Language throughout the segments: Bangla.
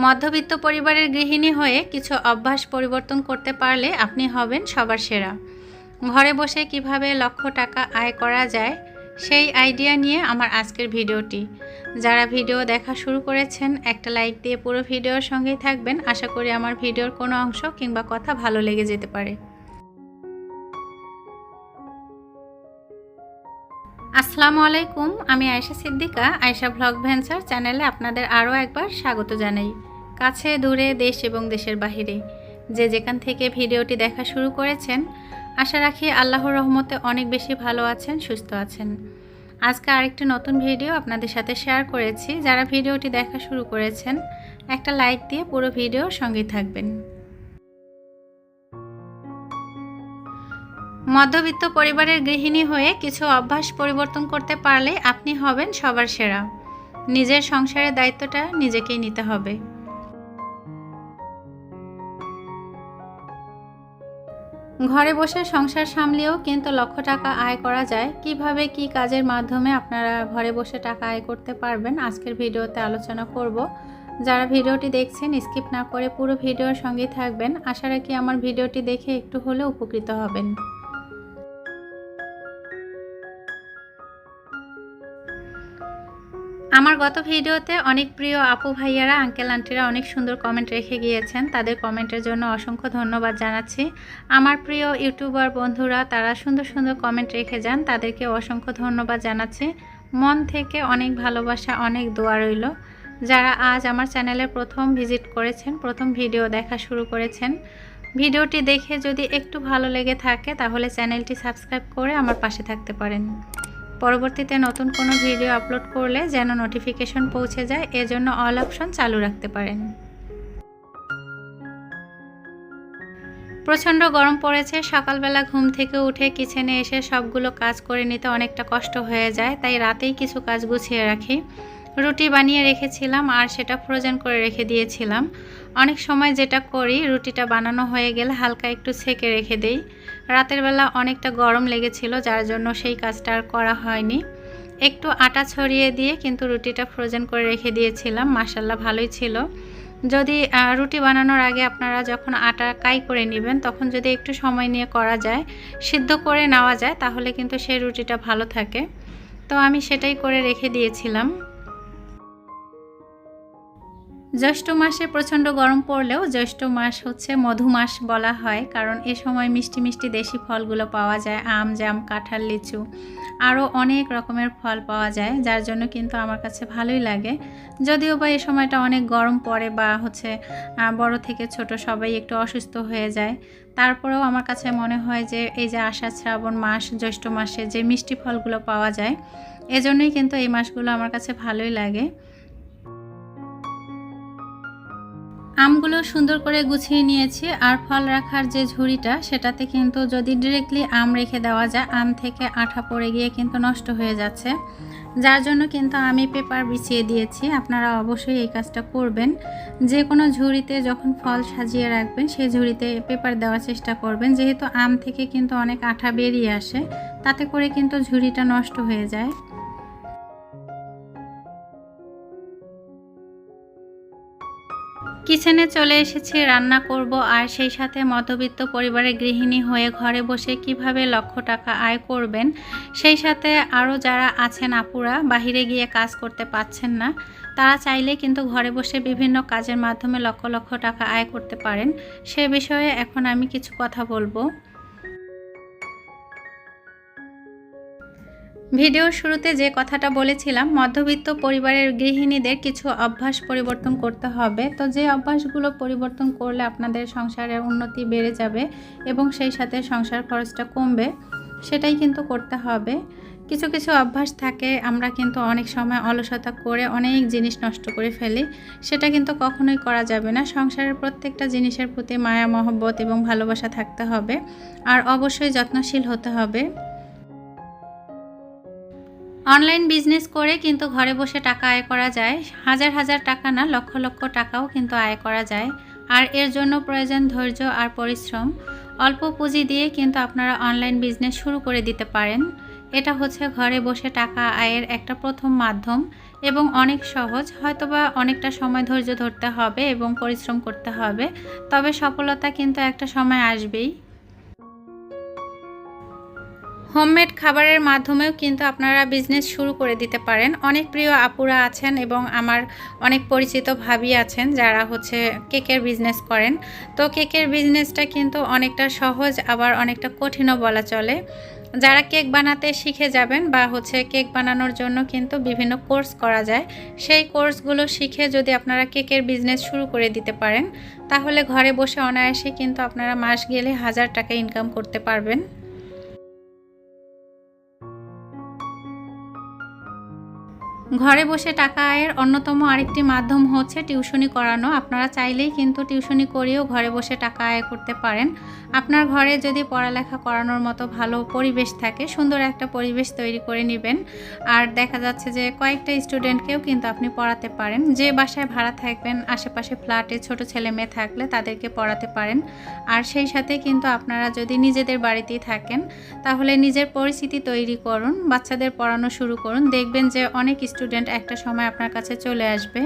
মধ্যবিত্ত পরিবারের গৃহিণী হয়ে কিছু অভ্যাস পরিবর্তন করতে পারলে আপনি হবেন সবার সেরা। ঘরে বসে কিভাবে লক্ষ টাকা আয় করা যায় সেই আইডিয়া নিয়ে আমার আজকের ভিডিওটি। যারা ভিডিও দেখা শুরু করেছেন একটা লাইক দিয়ে পুরো ভিডিওর সঙ্গেই থাকবেন। আশা করি আমার ভিডিওর কোনো অংশ কিংবা কথা ভালো লেগে যেতে পারে। আসসালামু আলাইকুম, আমি আয়েশা সিদ্দিকা। আয়েশা ব্লগ ভেঞ্চার চ্যানেলে আপনাদের আরও একবার স্বাগত জানাই। কাছে দূরে, দেশ এবং দেশের বাহিরে যে যেখান থেকে ভিডিওটি দেখা শুরু করেছেন, আশা রাখি আল্লাহর রহমতে অনেক বেশি ভালো আছেন, সুস্থ আছেন। আজকে আরেকটি নতুন ভিডিও আপনাদের সাথে শেয়ার করেছি। যারা ভিডিওটি দেখা শুরু করেছেন একটা লাইক দিয়ে পুরো ভিডিওর সঙ্গে থাকবেন। মধ্যবিত্ত পরিবারের গৃহিণী হয়ে কিছু অভ্যাস পরিবর্তন করতে পারলে আপনি হবেন সবার সেরা। নিজের সংসারের দায়িত্বটা নিজেকেই নিতে হবে। ঘরে বসে সংসার সামলেও কিন্তু লক্ষ টাকা আয় করা যায়। কিভাবে কি কাজের মাধ্যমে আপনারা ঘরে বসে টাকা আয় করতে পারবেন আজকের ভিডিওতে আলোচনা করব। যারা ভিডিওটি দেখছেন স্কিপ না করে পুরো ভিডিওর সঙ্গেই থাকবেন। আশা রাখি আমার ভিডিওটি দেখে একটু হলেও উপকৃত হবেন। আমার গত ভিডিওতে অনেক প্রিয় আপু ভাইয়ারা, আঙ্কেল আন্টিরা অনেক সুন্দর কমেন্ট রেখে গিয়েছেন। তাদের কমেন্টের জন্য অসংখ্য ধন্যবাদ জানাচ্ছি। আমার প্রিয় ইউটিউবার বন্ধুরা তারা সুন্দর সুন্দর কমেন্ট রেখে যান, তাদেরকে অসংখ্য ধন্যবাদ জানাচ্ছি। মন থেকে অনেক ভালোবাসা, অনেক দোয়া রইল। যারা আজ আমার চ্যানেলে প্রথম ভিজিট করেছেন, প্রথম ভিডিও দেখা শুরু করেছেন, ভিডিওটি দেখে যদি একটু ভালো লেগে থাকে তাহলে চ্যানেলটি সাবস্ক্রাইব করে আমার পাশে থাকতে পারেন। পরবর্তীতে নতুন কোনো ভিডিও আপলোড করলে যেন নোটিফিকেশন পৌঁছে যায়, এজন্য অল অপশন চালু রাখতে পারেন। প্রচণ্ড গরম পড়েছে। সকালবেলা ঘুম থেকে উঠে কিচেনে এসে সবগুলো কাজ করে নিতে অনেকটা কষ্ট হয়ে যায়, তাই রাতেই কিছু কাজ গুছিয়ে রাখি। রুটি বানিয়ে রেখেছিলাম আর সেটা ফ্রোজেন করে রেখে দিয়েছিলাম। অনেক সময় যেটা করি, রুটিটা বানানো হয়ে গেলে হালকা একটু ছেঁকে রেখে দেই। রাতের বেলা অনেকটা গরম লেগেছিল, যার জন্য সেই কাজটা আর করা হয়নি। একটু আটা ছড়িয়ে দিয়ে কিন্তু রুটিটা ফ্রোজেন করে রেখে দিয়েছিলাম। মাশাআল্লাহ ভালোই ছিল। যদি রুটি বানানোর আগে আপনারা যখন আটা কাই করে নেবেন তখন যদি একটু সময় নিয়ে করা যায়, সিদ্ধ করে নেওয়া যায়, তাহলে কিন্তু সেই রুটিটা ভালো থাকে। তো আমি সেটাই করে রেখে দিয়েছিলাম। জ্যৈষ্ঠ মাসে প্রচণ্ড গরম পড়লেও জ্যৈষ্ঠ মাস হচ্ছে মধু মাস বলা হয়, কারণ এ সময় মিষ্টি মিষ্টি দেশি ফলগুলো পাওয়া যায়। আম, জাম, কাঁঠাল, লিচু আরও অনেক রকমের ফল পাওয়া যায়, যার জন্য কিন্তু আমার কাছে ভালোই লাগে। যদিও বা এই সময়টা অনেক গরম পড়ে বা বড় থেকে ছোট সবাই একটু অসুস্থ হয়ে যায়, তারপরেও আমার কাছে মনে হয় যে এই যে আষাঢ় শ্রাবণ মাস, জ্যৈষ্ঠ মাসে যে মিষ্টি ফলগুলো পাওয়া যায়, এজন্যই কিন্তু এই মাসগুলো আমার কাছে ভালোই লাগে। আমগুলো সুন্দর করে গুছিয়ে নিয়েছি। আর ফল রাখার যে ঝুড়িটা, সেটাতে কিন্তু যদি ডিরেক্টলি আম রেখে দেওয়া যায়, আম থেকে আঠা পড়ে গিয়ে কিন্তু নষ্ট হয়ে যাচ্ছে, যার জন্য কিন্তু আমি পেপার বিছিয়ে দিয়েছি। আপনারা অবশ্যই এই কাজটা করবেন। যে কোনো ঝুড়িতে যখন ফল সাজিয়ে রাখবেন সেই ঝুড়িতে পেপার দেওয়ার চেষ্টা করবেন, যেহেতু আম থেকে কিন্তু অনেক আঠা বেরিয়ে আসে, তাতে করে কিন্তু ঝুড়িটা নষ্ট হয়ে যায়। কিচেনে চলে এসেছি, রান্না করব। আর সেই সাথে মধ্যবিত্ত পরিবারের গৃহিণী হয়ে ঘরে বসে কিভাবে লক্ষ টাকা আয় করবেন, সেই সাথে আরও যারা আছেন আপুরা বাহিরে গিয়ে কাজ করতে পারছেন না, তারা চাইলে কিন্তু ঘরে বসে বিভিন্ন কাজের মাধ্যমে লক্ষ লক্ষ টাকা আয় করতে পারেন। সে বিষয়ে এখন আমি কিছু কথা বলবো। ভিডিওর শুরুতে যে কথাটা বলেছিলাম, মধ্যবিত্ত পরিবারের গৃহিণীদের কিছু অভ্যাস পরিবর্তন করতে হবে। তো যে অভ্যাসগুলো পরিবর্তন করলে আপনাদের সংসারের উন্নতি বেড়ে যাবে এবং সেই সাথে সংসার খরচটা কমবে, সেটাই কিন্তু করতে হবে। কিছু কিছু অভ্যাস থাকে, আমরা কিন্তু অনেক সময় অলসতা করে অনেক জিনিস নষ্ট করে ফেলি, সেটা কিন্তু কখনোই করা যাবে না। সংসারের প্রত্যেকটা জিনিসের প্রতি মায়া, মহব্বত এবং ভালোবাসা থাকতে হবে, আর অবশ্যই যত্নশীল হতে হবে। অনলাইন বিজনেস করে কিন্তু ঘরে বসে টাকা আয় করা যায়। হাজার হাজার টাকা না, লক্ষ লক্ষ টাকাও কিন্তু আয় করা যায়। আর এর জন্য প্রয়োজন ধৈর্য আর পরিশ্রম। অল্প পুঁজি দিয়ে কিন্তু আপনারা অনলাইন বিজনেস শুরু করে দিতে পারেন। এটা হচ্ছে ঘরে বসে টাকা আয়ের একটা প্রথম মাধ্যম। এবং অনেক সহজ। হয়তোবা অনেকটা সময় ধৈর্য ধরতে হবে এবং পরিশ্রম করতে হবে, তবে সফলতা কিন্তু একটা সময় আসবেই। হোমমেড খাবারের মাধ্যমেও কিন্তু আপনারা বিজনেস শুরু করে দিতে পারেন। অনেক প্রিয় আপুরা আছেন এবং আমার অনেক পরিচিত ভাবি আছেন যারা কেকের বিজনেস করেন। তো কেকের বিজনেসটা কিন্তু অনেকটা সহজ, আবার অনেকটা কঠিনও বলা চলে। যারা কেক বানাতে শিখে যাবেন বা কেক বানানোর জন্য কিন্তু বিভিন্ন কোর্স করা যায়, সেই কোর্সগুলো শিখে যদি আপনারা কেকের বিজনেস শুরু করে দিতে পারেন, তাহলে ঘরে বসে অনায়াসে কিন্তু আপনারা মাস গেলে 1000 টাকা ইনকাম করতে পারবেন। ঘরে বসে টাকা আয়ের অন্যতম আরেকটি মাধ্যম হচ্ছে টিউশনি করানো। আপনারা চাইলেই কিন্তু টিউশনি করিয়েও ঘরে বসে টাকা আয় করতে পারেন। আপনার ঘরে যদি পড়ালেখা করানোর মতো ভালো পরিবেশ থাকে, সুন্দর একটা পরিবেশ তৈরি করে নেবেন। আর দেখা যাচ্ছে যে কয়েকটা স্টুডেন্টকেও কিন্তু আপনি পড়াতে পারেন। যে বাসায় ভাড়া থাকবেন, আশেপাশে ফ্ল্যাটে ছোট ছেলে মেয়ে থাকলে তাদেরকে পড়াতে পারেন। আর সেই সাথে কিন্তু আপনারা যদি নিজেদের বাড়িতেই থাকেন, তাহলে নিজের পরিচিতি তৈরি করুন, বাচ্চাদের পড়ানো শুরু করুন। দেখবেন যে অনেক স্টুডেন্ট একটা সময় আপনার কাছে চলে আসবে।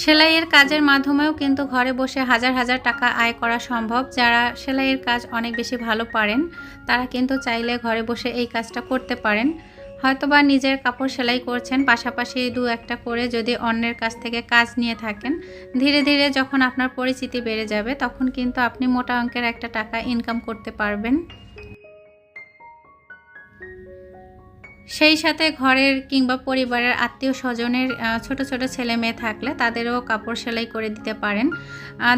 সেলাইয়ের কাজের মাধ্যমেও কিন্তু ঘরে বসে হাজার হাজার টাকা আয় করা সম্ভব। যারা সেলাইয়ের কাজ অনেক বেশি ভালো পারেন, তারা কিন্তু চাইলে ঘরে বসে এই কাজটা করতে পারেন। হয়তোবা নিজের কাপড় সেলাই করছেন, পাশাপাশি দু একটা করে যদি অন্যের কাছ থেকে কাজ নিয়ে থাকেন, ধীরে ধীরে যখন আপনার পরিচিতি বেড়ে যাবে, তখন কিন্তু আপনি মোটা অঙ্কের একটা টাকা ইনকাম করতে পারবেন। সেই সাথে ঘরের কিংবা পরিবারের আত্মীয় স্বজনের ছোট ছোট ছেলে মেয়ে থাকলে তাদেরও কাপড় সেলাই করে দিতে পারেন।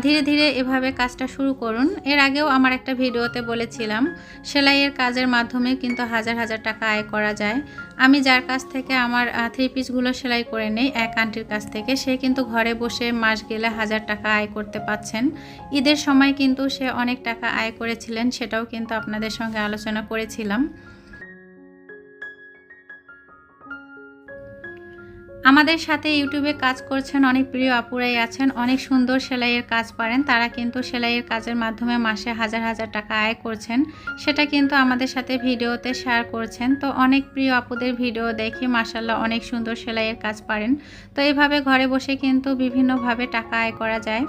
ধীরে ধীরে এভাবে কাজটা শুরু করুন। এর আগেও আমার একটা ভিডিওতে বলেছিলাম, সেলাইয়ের কাজের মাধ্যমে কিন্তু হাজার হাজার টাকা আয় করা যায়। আমি যার কাছ থেকে আমার 3 পিসগুলো সেলাই করে নেই, এক আন্টির কাছ থেকে, সে কিন্তু ঘরে বসে মাস গেলে 1000 টাকা আয় করতে পাচ্ছেন। ঈদের সময় কিন্তু সে অনেক টাকা আয় করেছিলেন, সেটাও কিন্তু আপনাদের সঙ্গে আলোচনা করেছিলাম। আমাদের সাথে ইউটিউবে কাজ করছেন অনেক প্রিয় আপুরাই আছেন, অনেক সুন্দর সেলাইয়ের কাজ পারেন। তারা কিন্তু সেলাইয়ের কাজের মাধ্যমে মাসে হাজার হাজার টাকা আয় করছেন, সেটা কিন্তু আমাদের সাথে ভিডিওতে শেয়ার করছেন। তো অনেক প্রিয় আপুদের ভিডিও দেখি মাশাআল্লাহ অনেক সুন্দর সেলাইয়ের কাজ পারেন। তো এইভাবে ঘরে বসে কিন্তু বিভিন্নভাবে টাকা আয় করা যায়।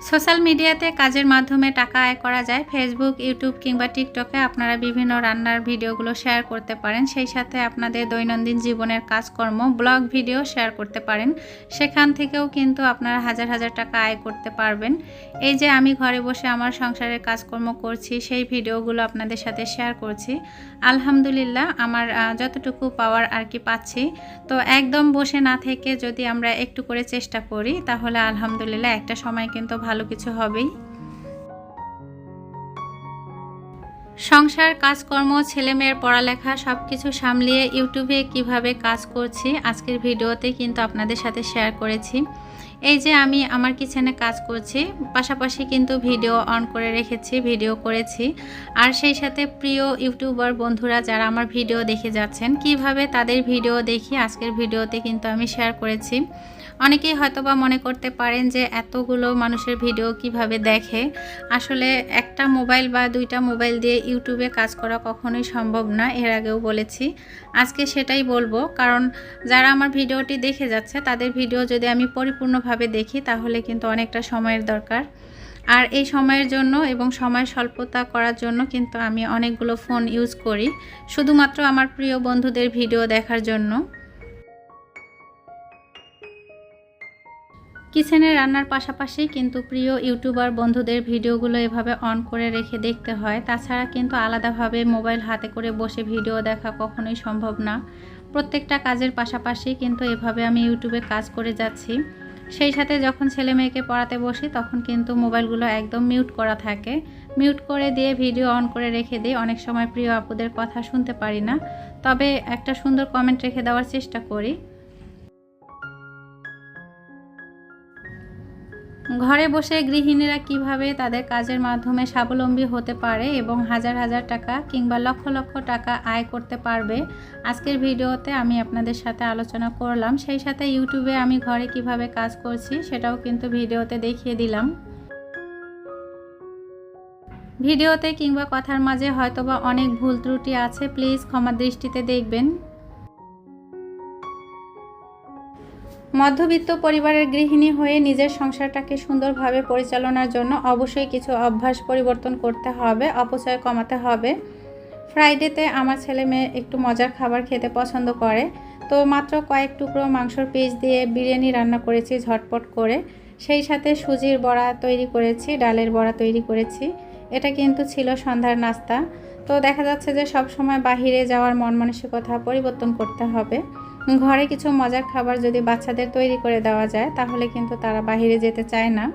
সোশ্যাল মিডিয়াতে কাজের মাধ্যমে টাকা আয় করা যায়। ফেসবুক, ইউটিউব কিংবা টিকটকে আপনারা বিভিন্ন রান্নার ভিডিওগুলো শেয়ার করতে পারেন। সেই সাথে আপনাদের দৈনন্দিন জীবনের কাজকর্ম, ব্লগ ভিডিও শেয়ার করতে পারেন। সেখান থেকেও কিন্তু আপনারা হাজার হাজার টাকা আয় করতে পারবেন। এই যে আমি ঘরে বসে আমার সংসারের কাজকর্ম করছি, সেই ভিডিওগুলো আপনাদের সাথে শেয়ার করছি। আলহামদুলিল্লাহ আমার যতটুকু পাওয়ার আর কি পাচ্ছি। তো একদম বসে না থেকে যদি আমরা একটু করে চেষ্টা করি, তাহলে আলহামদুলিল্লাহ একটা সময় কিন্তু ভালো কিছু হবেই। সংসার, কাজকর্ম, ছেলেমেয়ের পড়ালেখা সবকিছু সামলিয়ে ইউটিউবে কিভাবে কাজ করছি আজকের ভিডিওতে কিন্তু আপনাদের সাথে শেয়ার করেছি। এই যে আমি আমার কিচেনে কাজ করছি, পাশাপাশি কিন্তু ভিডিও অন করে রেখেছি, ভিডিও করেছি। আর সেই সাথে প্রিয় ইউটিউবার বন্ধুরা যারা আমার ভিডিও দেখে যাচ্ছেন, কিভাবে তাদের ভিডিও দেখি আজকের ভিডিওতে কিন্তু আমি শেয়ার করেছি। অনেকেই হয়তোবা মনে করতে পারেন যে এতগুলো মানুষের ভিডিও কিভাবে দেখে। আসলে একটা মোবাইল বা 2টা মোবাইল দিয়ে ইউটিউবে কাজ করা কখনোই সম্ভব না, এর আগেও বলেছি। আজকে সেটাই বলবো, কারণ যারা আমার ভিডিওটি দেখে যাচ্ছে তাদের ভিডিও যদি আমি পরিপূর্ণভাবে দেখি, তাহলে কিন্তু অনেকটা সময়ের দরকার। আর এই সময়ের জন্য এবং সময় স্বল্পতা করার জন্য কিন্তু আমি অনেকগুলো ফোন ইউজ করি, শুধুমাত্র আমার প্রিয় বন্ধুদের ভিডিও দেখার জন্য। কিচেনে রান্নার পাশাপাশি কিন্তু প্রিয় ইউটিউবার বন্ধুদের ভিডিওগুলো এভাবে অন করে রেখে দেখতে হয়। তাছাড়া কিন্তু আলাদাভাবে মোবাইল হাতে করে বসে ভিডিও দেখা কখনোই সম্ভব না। প্রত্যেকটা কাজের পাশাপাশি কিন্তু এভাবে আমি ইউটিউবে কাজ করে যাচ্ছি। সেই সাথে যখন ছেলে মেয়েকে পড়াতে বসি, তখন কিন্তু মোবাইলগুলো একদম মিউট করা থাকে। মিউট করে দিয়ে ভিডিও অন করে রেখে দিই। অনেক সময় প্রিয় আপুদের কথা শুনতে পারি না, তবে একটা সুন্দর কমেন্ট রেখে দেওয়ার চেষ্টা করি। ঘরে বসে গৃহিণীরা কিভাবে তাদের কাজের মাধ্যমে স্বাবলম্বী হতে পারে এবং হাজার হাজার টাকা কিংবা লক্ষ লক্ষ টাকা আয় করতে পারবে, আজকের ভিডিওতে আমি আপনাদের সাথে আলোচনা করলাম। সেই সাথে ইউটিউবে আমি ঘরে কিভাবে কাজ করছি সেটাও কিন্তু ভিডিওতে দেখিয়ে দিলাম। ভিডিওতে কিংবা কথার মাঝে হয়তোবা অনেক ভুল ত্রুটি আছে, প্লিজ ক্ষমা দৃষ্টিতে দেখবেন। মধ্যবিত্ত পরিবারের গৃহিণী হয়ে নিজের সংসারটাকে সুন্দরভাবে পরিচালনার জন্য অবশ্যই কিছু অভ্যাস পরিবর্তন করতে হবে, অপচয় কমাতে হবে। ফ্রাইডেতে আমার ছেলে মেয়ে একটু মজার খাবার খেতে পছন্দ করে, তো মাত্র কয়েক টুকরো মাংসর পিস দিয়ে বিরিয়ানি রান্না করেছি ঝটপট করে। সেই সাথে সুজির বড়া তৈরি করেছি, ডালের বড়া তৈরি করেছি। এটা কিন্তু ছিল সন্ধ্যার নাস্তা। তো দেখা যাচ্ছে যে সব সময় বাহিরে যাওয়ার মন মানসিকতা পরিবর্তন করতে হবে। ঘরে কিছু মজার খাবার যদি বাচ্চাদের তৈরি করে দেওয়া যায় তাহলে কিন্তু তারা বাহিরে যেতে চায় না।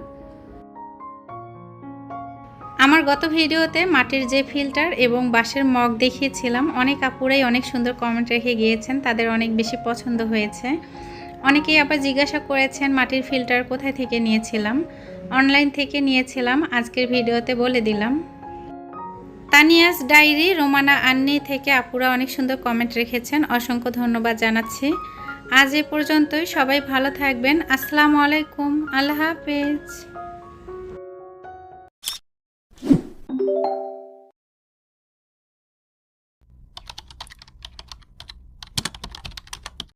আমার গত ভিডিওতে মাটির যে ফিল্টার এবং বাঁশের মগ দেখিয়েছিলাম, অনেক আপুরাই অনেক সুন্দর কমেন্ট রেখে গিয়েছেন, তাদের অনেক বেশি পছন্দ হয়েছে। অনেকেই আবার জিজ্ঞাসা করেছেন মাটির ফিল্টার কোথায় থেকে নিয়েছিলাম। অনলাইন থেকে নিয়েছিলাম, আজকের ভিডিওতে বলে দিলাম। তানিয়াস ডায়েরি রোমানা আন্নি থেকে আপুরা অনেক সুন্দর কমেন্ট রেখেছেন, অসংখ্য ধন্যবাদ জানাচ্ছি। আজ এ পর্যন্তই, সবাই ভালো থাকবেন। আসসালামু আলাইকুম, আল্লাহ হাফেজ।